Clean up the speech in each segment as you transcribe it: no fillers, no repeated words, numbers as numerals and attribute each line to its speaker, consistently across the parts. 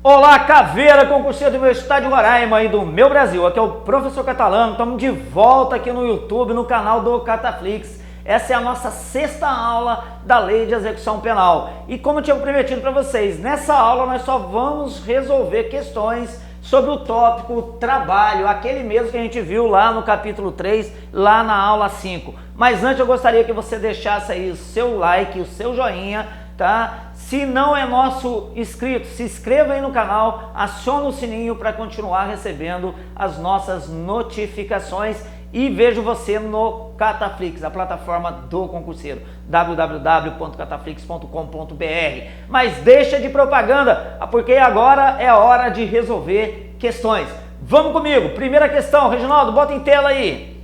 Speaker 1: Olá, caveira, concurseiro do meu estado de Roraima e do meu Brasil. Aqui é o professor Catalano, estamos de volta aqui no YouTube, no canal do Cataflix. Essa é a nossa sexta aula da Lei de Execução Penal. E como eu tinha prometido para vocês, nessa aula nós só vamos resolver questões sobre o tópico trabalho, aquele mesmo que a gente viu lá no capítulo 3, lá na aula 5. Mas antes eu gostaria que você deixasse aí o seu like, o seu joinha, tá? Se não é nosso inscrito, se inscreva aí no canal, acione o sininho para continuar recebendo as nossas notificações e vejo você no Cataflix, a plataforma do concurseiro, www.cataflix.com.br. Mas deixa de propaganda, porque agora é a hora de resolver questões. Vamos comigo, primeira questão, Reginaldo, bota em tela aí.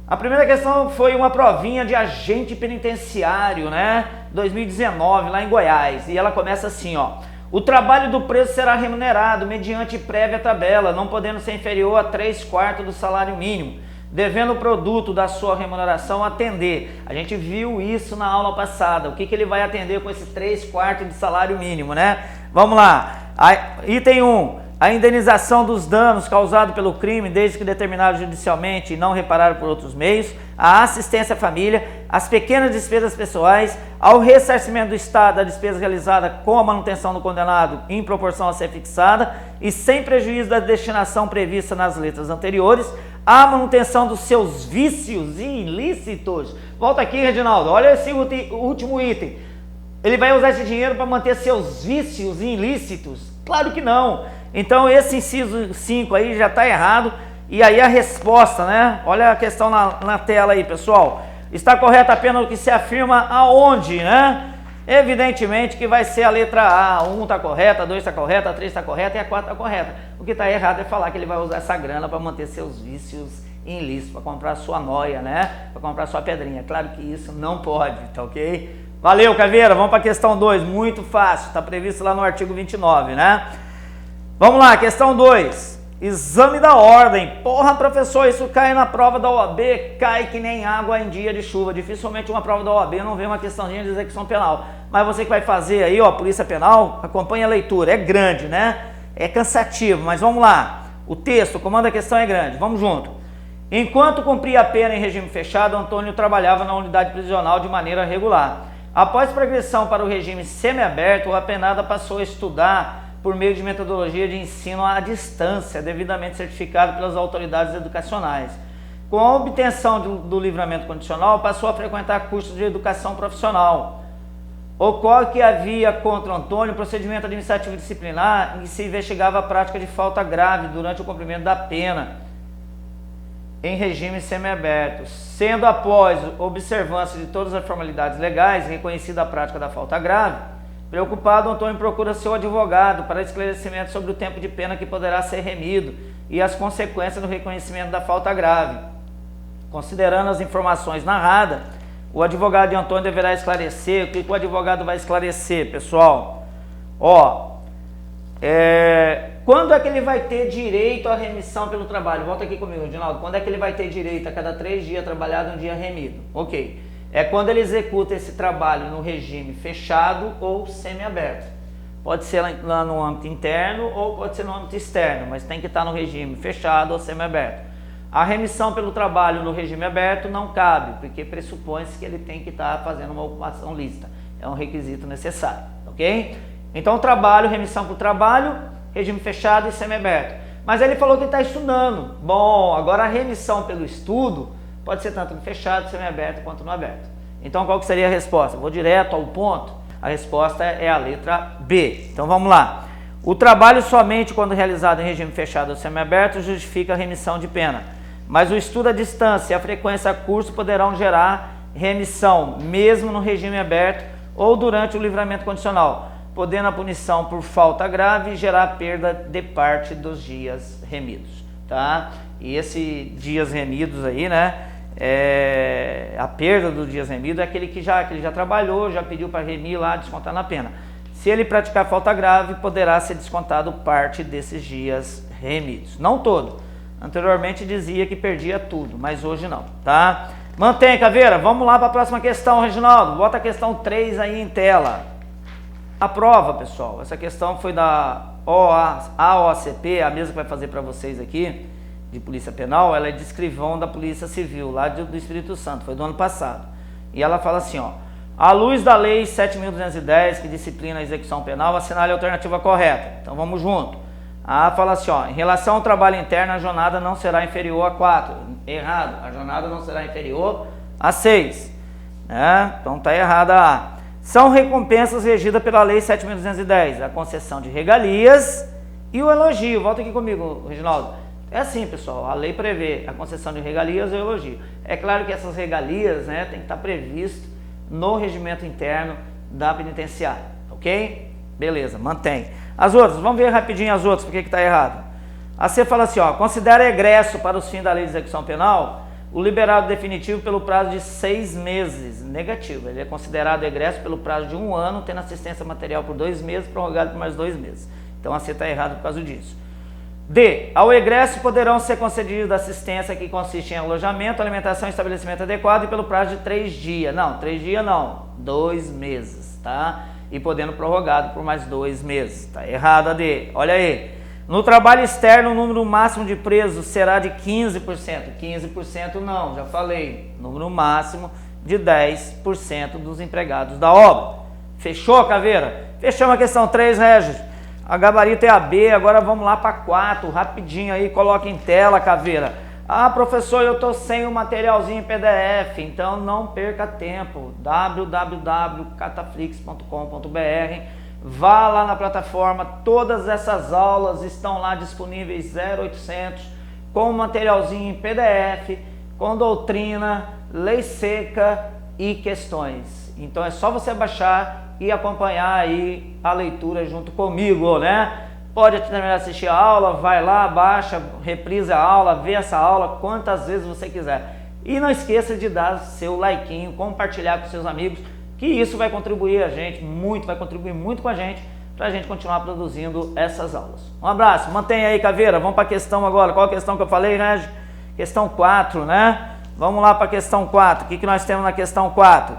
Speaker 1: A primeira questão foi uma provinha de agente penitenciário, né? 2019, lá em Goiás. E ela começa assim, ó. O trabalho do preso será remunerado mediante prévia tabela, não podendo ser inferior a 3/4 do salário mínimo, devendo o produto da sua remuneração atender. A gente viu isso na aula passada. O que ele vai atender com esse 3/4 de salário mínimo, né? Vamos lá. Item 1. A indenização dos danos causados pelo crime, desde que determinado judicialmente e não reparado por outros meios, a assistência à família, as pequenas despesas pessoais, ao ressarcimento do Estado da despesa realizada com a manutenção do condenado em proporção a ser fixada e sem prejuízo da destinação prevista nas letras anteriores, a manutenção dos seus vícios ilícitos. Volta aqui, Reginaldo, olha esse último item. Ele vai usar esse dinheiro para manter seus vícios ilícitos? Claro que não. Então esse inciso 5 aí já está errado. E aí a resposta, né? Olha a questão na tela aí, pessoal. Está correta apenas o que se afirma aonde, né? Evidentemente que vai ser a letra A. 1 está correta, 2 está correta, 3 está correta e a 4 está correta. O que está errado é falar que ele vai usar essa grana para manter seus vícios ilícitos, para comprar sua noia, né? Para comprar sua pedrinha. Claro que isso não pode, tá ok? Valeu, caveira. Vamos para a questão 2. Muito fácil. Está previsto lá no artigo 29, né? Vamos lá, questão 2. Exame da ordem. Porra, professor, isso cai na prova da OAB, cai que nem água em dia de chuva. Dificilmente uma prova da OAB não vê uma questãozinha de execução penal. Mas você que vai fazer aí, ó, Polícia Penal, acompanha a leitura. É grande, né? É cansativo, mas vamos lá. O texto, o comando da questão é grande. Vamos junto. Enquanto cumpria a pena em regime fechado, Antônio trabalhava na unidade prisional de maneira regular. Após progressão para o regime semiaberto, o apenado passou a estudar por meio de metodologia de ensino à distância, devidamente certificado pelas autoridades educacionais. Com a obtenção do livramento condicional, passou a frequentar cursos de educação profissional. Ocorre que havia contra Antônio procedimento administrativo disciplinar em que se investigava a prática de falta grave durante o cumprimento da pena em regime semiaberto, sendo após observância de todas as formalidades legais reconhecida a prática da falta grave. Preocupado, Antônio procura seu advogado para esclarecimento sobre o tempo de pena que poderá ser remido e as consequências do reconhecimento da falta grave. Considerando as informações narradas, o advogado de Antônio deverá esclarecer. O que o advogado vai esclarecer, pessoal? Quando é que ele vai ter direito à remissão pelo trabalho? Volta aqui comigo, Reginaldo. Quando é que ele vai ter direito a cada 3 dias trabalhado, um dia remido? Ok. É quando ele executa esse trabalho no regime fechado ou semiaberto. Pode ser lá no âmbito interno ou pode ser no âmbito externo, mas tem que estar no regime fechado ou semiaberto. A remissão pelo trabalho no regime aberto não cabe, porque pressupõe-se que ele tem que estar fazendo uma ocupação lícita. É um requisito necessário, ok? Então, trabalho, remissão para o trabalho, regime fechado e semiaberto. Mas ele falou que está estudando. Bom, agora a remissão pelo estudo pode ser tanto no fechado, semiaberto, quanto no aberto. Então, qual que seria a resposta? Vou direto ao ponto. A resposta é a letra B. Então, vamos lá. O trabalho somente quando realizado em regime fechado ou semiaberto justifica a remissão de pena. Mas o estudo à distância e a frequência a curso poderão gerar remissão, mesmo no regime aberto ou durante o livramento condicional, podendo a punição por falta grave gerar perda de parte dos dias remidos, tá? E esses dias remidos aí, né? A perda dos dias remidos é aquele que ele já trabalhou, já pediu para remir lá, descontar na pena. Se ele praticar falta grave, poderá ser descontado parte desses dias remidos. Não todo. Anteriormente dizia que perdia tudo, mas hoje não, tá? Mantém, caveira. Vamos lá para a próxima questão, Reginaldo. Bota a questão 3 aí em tela. A prova, pessoal, essa questão foi da AOCP, a mesma que vai fazer para vocês aqui, de Polícia Penal, ela é de escrivão da Polícia Civil, lá do Espírito Santo, foi do ano passado. E ela fala assim, ó, à luz da Lei 7.210, que disciplina a execução penal, assinale a alternativa correta. Então vamos junto. A fala assim, ó, em relação ao trabalho interno, a jornada não será inferior a 4. Errado, a jornada não será inferior a 6. Então tá errada a A. São recompensas regidas pela Lei 7.210, a concessão de regalias e o elogio. Volta aqui comigo, Reginaldo. É assim, pessoal, a lei prevê a concessão de regalias e o elogio. É claro que essas regalias, né, tem que estar previsto no regimento interno da penitenciária, ok? Beleza, mantém. As outras, vamos ver rapidinho as outras, por que está errado. A C fala assim, ó, considera egresso para os fins da lei de execução penal o liberado definitivo pelo prazo de 6 meses. Negativo, ele é considerado egresso pelo prazo de 1 ano, tendo assistência material por 2 meses, prorrogado por mais 2 meses. Então a C está errada por causa disso. D. Ao egresso poderão ser concedidas assistência que consiste em alojamento, alimentação e estabelecimento adequado e pelo prazo de 3 dias. Não, 3 dias não, 2 meses, tá? E podendo prorrogado por mais 2 meses. Tá errado a D. Olha aí. No trabalho externo, o número máximo de presos será de 15%. 15% não, já falei. Número máximo de 10% dos empregados da obra. Fechou, Caveira? Fechamos a questão 3, Regis. A gabarito é a B, agora vamos lá para 4, rapidinho aí, coloca em tela, Caveira. Ah, professor, eu estou sem o materialzinho em PDF, então não perca tempo. www.cataflix.com.br. Vá lá na plataforma, todas essas aulas estão lá disponíveis 0800, com materialzinho em PDF, com doutrina, lei seca e questões. Então é só você baixar e acompanhar aí a leitura junto comigo, né? Pode terminar de assistir a aula, vai lá, baixa, reprisa a aula, vê essa aula quantas vezes você quiser. E não esqueça de dar seu likeinho, compartilhar com seus amigos, que isso vai contribuir a gente muito, vai contribuir muito com a gente, para a gente continuar produzindo essas aulas. Um abraço, mantenha aí, Caveira, vamos para a questão agora. Qual a questão que eu falei, Regi? Questão 4, né? Vamos lá para a questão 4. O que nós temos na questão 4?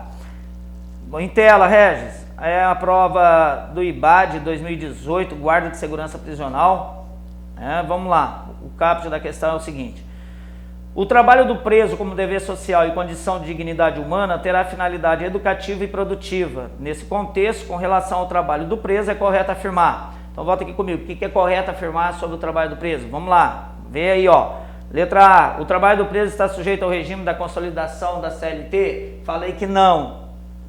Speaker 1: Em tela, Regis, é a prova do IBAD 2018, Guarda de Segurança Prisional. Vamos lá, o caput da questão é o seguinte. O trabalho do preso como dever social e condição de dignidade humana terá finalidade educativa e produtiva. Nesse contexto, com relação ao trabalho do preso, é correto afirmar. Então volta aqui comigo, o que é correto afirmar sobre o trabalho do preso? Vamos lá, vê aí, ó. Letra A, o trabalho do preso está sujeito ao regime da consolidação da CLT? Falei que não.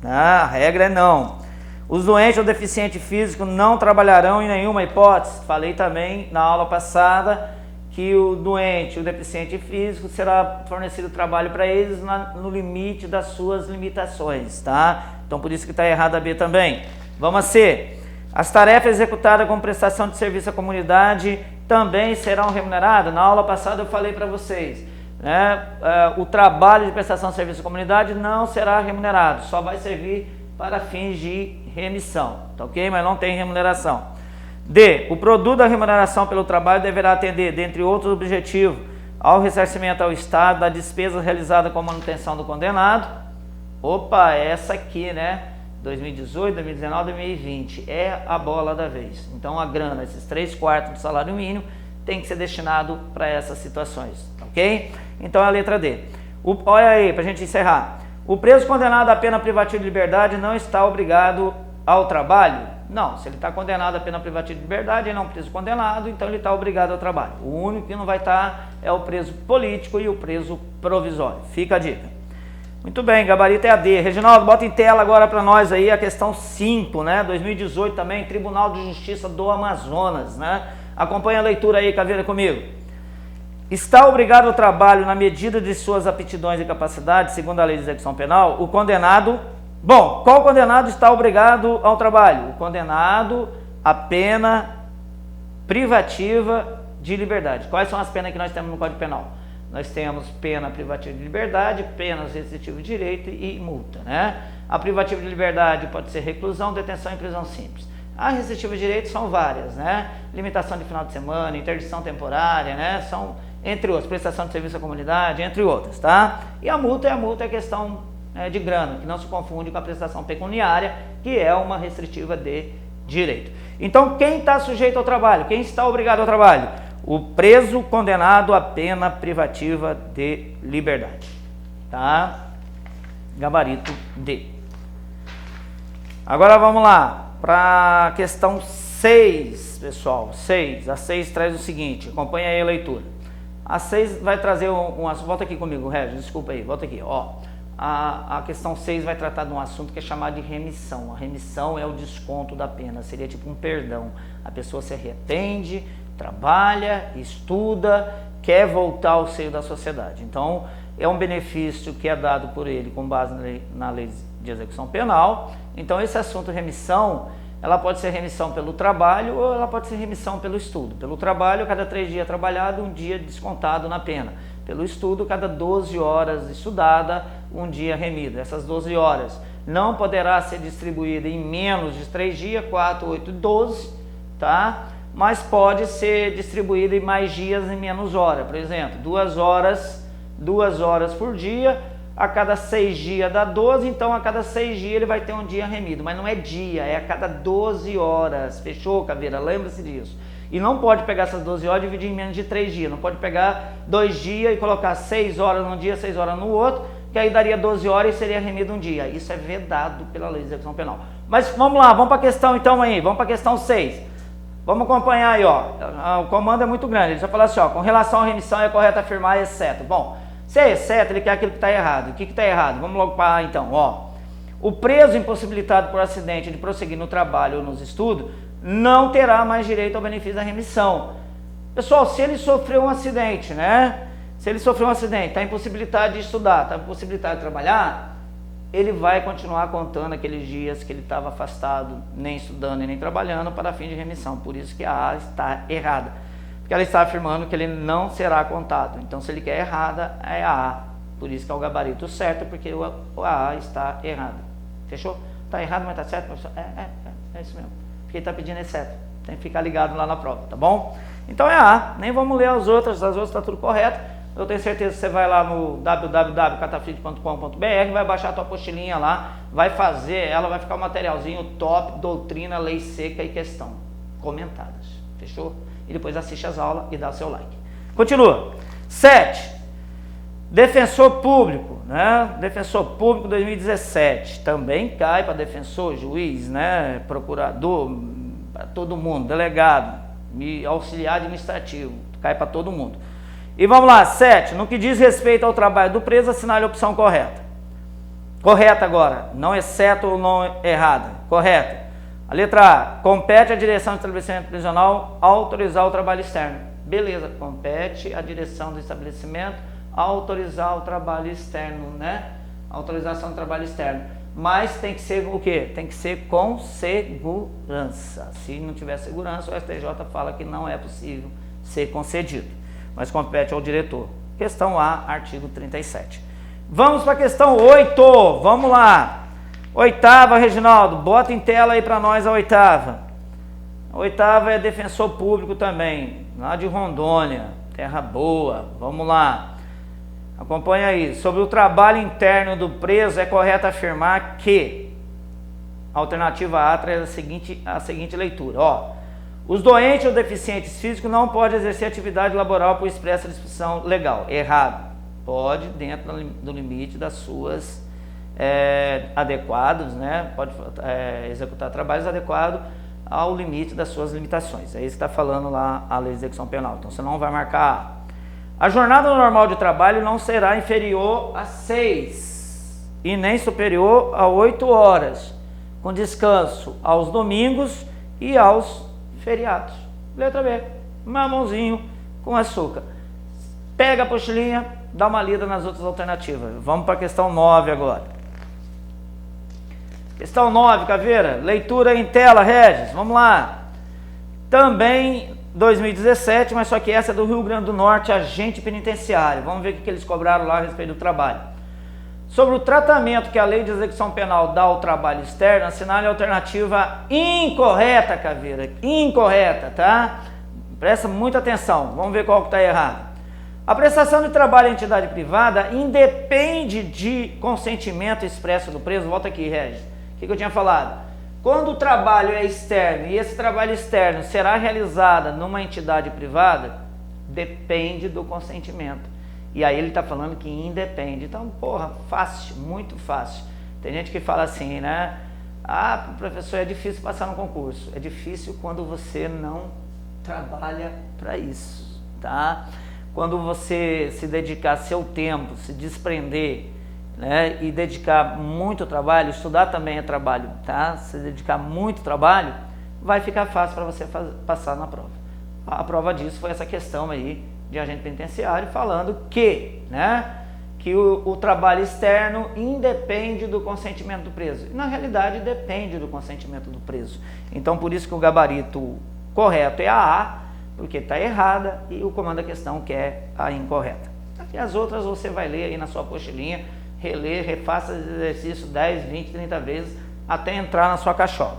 Speaker 1: A regra é não. Os doentes ou deficientes físicos não trabalharão em nenhuma hipótese. Falei também na aula passada que o doente, o deficiente físico, será fornecido trabalho para eles no limite das suas limitações, tá? Então por isso que está errado a B também. Vamos a C. As tarefas executadas com prestação de serviço à comunidade também serão remuneradas. Na aula passada eu falei para vocês, né? O trabalho de prestação de serviço à comunidade não será remunerado, só vai servir para fins de remissão, tá ok? Mas não tem remuneração. D. O produto da remuneração pelo trabalho deverá atender, dentre outros objetivos, ao ressarcimento ao Estado da despesa realizada com manutenção do condenado. Opa, essa aqui, né? 2018, 2019, 2020. É a bola da vez. Então a grana, esses 3/4 do salário mínimo, tem que ser destinado para essas situações, ok? Então a letra D. Olha aí, para a gente encerrar. O preso condenado à pena privativa de liberdade não está obrigado ao trabalho? Não, se ele está condenado à pena privativa de liberdade, ele é um preso condenado, então ele está obrigado ao trabalho. O único que não vai estar é o preso político e o preso provisório. Fica a dica. Muito bem, gabarito é a D. Reginaldo, bota em tela agora para nós aí a questão 5, né? 2018 também, Tribunal de Justiça do Amazonas, né? Acompanha a leitura aí, Caveira, comigo. Está obrigado ao trabalho na medida de suas aptidões e capacidades, segundo a lei de execução penal, o condenado... Bom, qual condenado está obrigado ao trabalho? O condenado à pena privativa de liberdade. Quais são as penas que nós temos no Código Penal? Nós temos pena privativa de liberdade, penas restritivas de direito e multa, né? A privativa de liberdade pode ser reclusão, detenção e prisão simples. A restritiva de direito são várias, né? Limitação de final de semana, interdição temporária, né? São, entre outros, prestação de serviço à comunidade, entre outras, tá? E a multa é questão de grana, que não se confunde com a prestação pecuniária, que é uma restritiva de direito. Então, quem está sujeito ao trabalho? Quem está obrigado ao trabalho? O preso condenado à pena privativa de liberdade. Tá? Gabarito D. Agora vamos lá para a questão 6, pessoal. 6. A 6 traz o seguinte, acompanha aí a leitura. A 6 vai trazer volta aqui comigo, Regis, desculpa aí, volta aqui, ó. A questão 6 vai tratar de um assunto que é chamado de remissão. A remissão é o desconto da pena, seria tipo um perdão. A pessoa se arrepende, trabalha, estuda, quer voltar ao seio da sociedade. Então, é um benefício que é dado por ele com base na lei de execução penal. Então, esse assunto remissão, ela pode ser remissão pelo trabalho ou ela pode ser remissão pelo estudo. Pelo trabalho, cada 3 dias trabalhado, um dia descontado na pena. Pelo estudo, cada 12 horas estudada, um dia remido. Essas 12 horas não poderá ser distribuída em menos de 3 dias, 4, 8, 12, tá? Mas pode ser distribuída em mais dias em menos horas. Por exemplo, 2 horas por dia, a cada 6 dias dá 12, então a cada 6 dias ele vai ter um dia remido. Mas não é dia, é a cada 12 horas. Fechou, Caveira? Lembra-se disso. E não pode pegar essas 12 horas e dividir em menos de 3 dias. Não pode pegar 2 dias e colocar 6 horas num dia, 6 horas no outro, que aí daria 12 horas e seria remido um dia. Isso é vedado pela lei de execução penal. Mas vamos lá, vamos para a questão então aí, vamos para a questão 6. Vamos acompanhar aí, ó. O comando é muito grande. Ele só fala assim, ó, com relação à remissão é correto afirmar exceto. Bom, se é exceto, ele quer aquilo que está errado. O que está errado? Vamos logo para então, ó. O preso impossibilitado por acidente de prosseguir no trabalho ou nos estudos não terá mais direito ao benefício da remissão. Pessoal, se ele sofreu um acidente, né? Se ele sofreu um acidente, está impossibilitado de estudar, está impossibilitado de trabalhar, ele vai continuar contando aqueles dias que ele estava afastado, nem estudando e nem trabalhando, para fim de remissão. Por isso que a A está errada. Porque ela está afirmando que ele não será contado. Então, se ele quer errada, é a A. Por isso que é o gabarito certo, porque a A está errada. Fechou? Está errado, mas está certo, professor? É isso mesmo. Porque ele está pedindo exceto. Tem que ficar ligado lá na prova, tá bom? Então é A. Nem vamos ler as outras está tudo correto. Eu tenho certeza que você vai lá no www.cataflix.com.br, vai baixar a tua apostilinha lá, vai fazer ela, vai ficar um materialzinho top, doutrina, lei seca e questão comentadas. Fechou? E depois assiste as aulas e dá o seu like. Continua. 7. Defensor público, né? Defensor público 2017. Também cai para defensor, juiz, né? Procurador, para todo mundo, delegado, auxiliar administrativo, cai para todo mundo. E vamos lá, 7. No que diz respeito ao trabalho do preso, assinale a opção correta. Correta agora, não exceto ou não errada. Correta. A letra A. Compete à direção do estabelecimento prisional autorizar o trabalho externo. Beleza, compete à direção do estabelecimento autorizar o trabalho externo, né? Autorização do trabalho externo. Mas tem que ser o quê? Tem que ser com segurança. Se não tiver segurança, o STJ fala que não é possível ser concedido. Mas compete ao diretor. Questão A, artigo 37. Vamos para a questão 8. Vamos lá. 8ª, Reginaldo. Bota em tela aí para nós a 8ª. A 8ª é defensor público também. Lá de Rondônia. Terra boa. Vamos lá. Acompanha aí. Sobre o trabalho interno do preso, é correto afirmar que a alternativa A traz a seguinte leitura. Ó. Os doentes ou deficientes físicos não podem exercer atividade laboral por expressa disposição legal. Errado. Pode, dentro do limite das suas adequados, né? Pode executar trabalhos adequados ao limite das suas limitações. É isso que está falando lá a lei de execução penal. Então você não vai marcar A. A jornada normal de trabalho não será inferior a 6 e nem superior a 8 horas, com descanso aos domingos e aos feriados. Letra B, mamãozinho com açúcar. Pega a apostilinha, dá uma lida nas outras alternativas. Vamos para a questão 9 agora. Questão 9, Caveira. Leitura em tela, Regis. Vamos lá. Também 2017, mas só que essa é do Rio Grande do Norte, agente penitenciário. Vamos ver o que eles cobraram lá a respeito do trabalho. Sobre o tratamento que a lei de execução penal dá ao trabalho externo, assinale a alternativa incorreta, Caveira. Incorreta, tá? Presta muita atenção. Vamos ver qual que está errado. A prestação de trabalho em entidade privada independe de consentimento expresso do preso. Volta aqui, Regis. O que eu tinha falado? Quando o trabalho é externo e esse trabalho externo será realizado numa entidade privada, depende do consentimento. E aí ele está falando que independe. Então, porra, fácil, muito fácil. Tem gente que fala assim, né? Ah, professor, é difícil passar no concurso. É difícil quando você não trabalha para isso, tá? Quando você se dedicar seu tempo, se desprender, né, e dedicar muito trabalho, estudar também é trabalho, tá? Se dedicar muito trabalho, vai ficar fácil para você passar na prova. A prova disso foi essa questão aí de agente penitenciário falando que, né, que o trabalho externo independe do consentimento do preso. E na realidade depende do consentimento do preso. Então por isso que o gabarito correto é a A, porque está errada, e o comando da questão quer a incorreta. E as outras você vai ler aí na sua apostilinha, reler, refaça esse exercício 10, 20, 30 vezes, até entrar na sua cachola.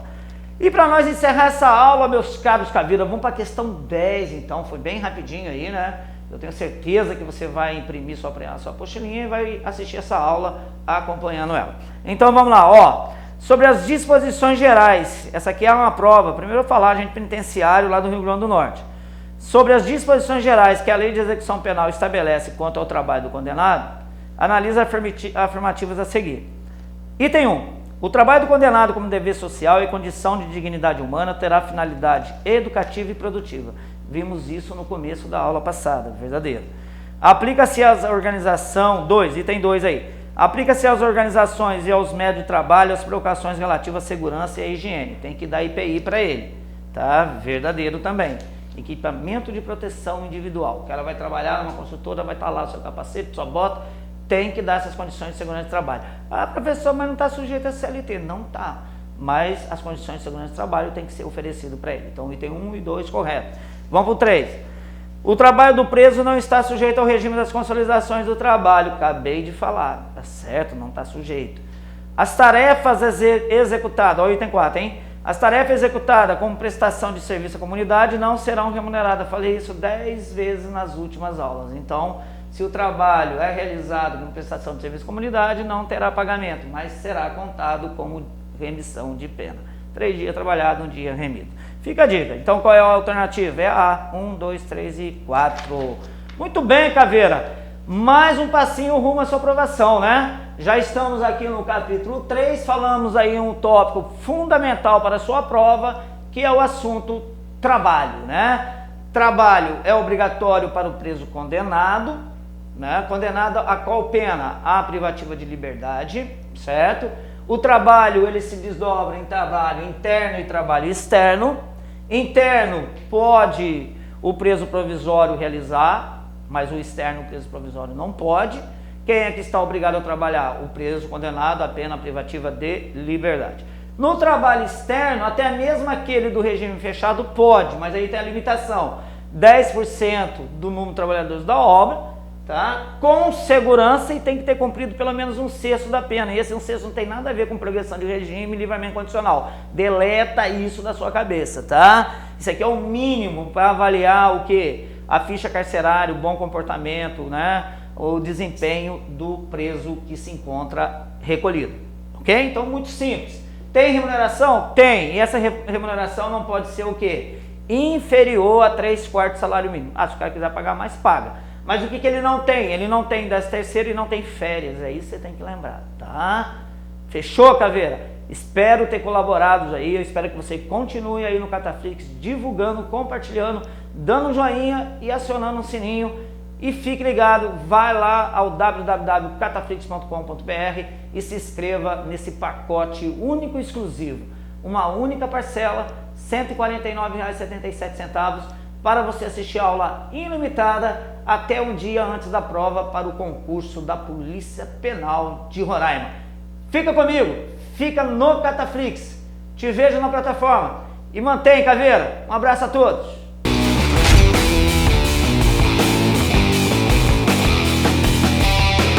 Speaker 1: E para nós encerrar essa aula, meus caros Cavira, vamos para a questão 10, então, foi bem rapidinho aí, né? Eu tenho certeza que você vai imprimir sua apostilinha e vai assistir essa aula acompanhando ela. Então vamos lá, ó. Sobre as disposições gerais, essa aqui é uma prova, primeiro eu vou falar, agente penitenciário lá do Rio Grande do Norte. Sobre as disposições gerais que a Lei de Execução Penal estabelece quanto ao trabalho do condenado, analisa afirmativas a seguir. Item 1. O trabalho do condenado como dever social e condição de dignidade humana terá finalidade educativa e produtiva. Vimos isso no começo da aula passada, verdadeiro. Aplica-se às organizações, item 2 aí. Aplica-se às organizações e aos médios de trabalho as preocupações relativas à segurança e à higiene. Tem que dar IPI para ele, tá? Verdadeiro também. Equipamento de proteção individual. Que ela vai trabalhar numa consultora, vai estar lá o seu capacete, sua bota, tem que dar essas condições de segurança de trabalho. Ah, professor, mas não está sujeito a CLT. Não está. Mas as condições de segurança de trabalho tem que ser oferecido para ele. Então, item 1 e 2, correto. Vamos para o 3. O trabalho do preso não está sujeito ao regime das consolidações do trabalho. Acabei de falar. Tá certo? Não está sujeito. As tarefas executadas, olha o item 4, hein? As tarefas executadas como prestação de serviço à comunidade não serão remuneradas. Falei isso 10 vezes nas últimas aulas. Então, se o trabalho é realizado como prestação de serviço à comunidade, não terá pagamento, mas será contado como remissão de pena. 3 dias trabalhado, 1 dia remido. Fica a dica. Então, qual é a alternativa? É a A. 1, 2, 3 e 4. Muito bem, Caveira. Mais um passinho rumo à sua aprovação, né? Já estamos aqui no capítulo 3, falamos aí um tópico fundamental para a sua prova, que é o assunto trabalho, né? Trabalho é obrigatório para o preso condenado, né? Condenado a qual pena? A privativa de liberdade, certo? O trabalho, ele se desdobra em trabalho interno e trabalho externo. Interno pode o preso provisório realizar, mas o externo, o preso provisório, não pode. Quem é que está obrigado a trabalhar? O preso condenado à pena privativa de liberdade. No trabalho externo, até mesmo aquele do regime fechado pode, mas aí tem a limitação. 10% do número de trabalhadores da obra, tá? Com segurança, e tem que ter cumprido pelo menos 1/6 da pena. E esse 1/6 não tem nada a ver com progressão de regime e livramento condicional. Deleta isso da sua cabeça, tá? Isso aqui é o mínimo para avaliar o quê? A ficha carcerária, o bom comportamento, né? O desempenho do preso que se encontra recolhido, ok? Então, muito simples. Tem remuneração? Tem. E essa remuneração não pode ser o quê? Inferior a 3/4 salário mínimo. Ah, se o cara quiser pagar mais, paga. Mas o que ele não tem? Ele não tem 13º e não tem férias. É isso que você tem que lembrar, tá? Fechou, Caveira? Espero ter colaborado aí. Eu espero que você continue aí no Cataflix divulgando, compartilhando, dando um joinha e acionando o sininho. E fique ligado, vai lá ao www.cataflix.com.br e se inscreva nesse pacote único e exclusivo. Uma única parcela, R$ 149,77, para você assistir a aula ilimitada até um dia antes da prova para o concurso da Polícia Penal de Roraima. Fica comigo, fica no Cataflix. Te vejo na plataforma. E mantém, Caveira. Um abraço a todos.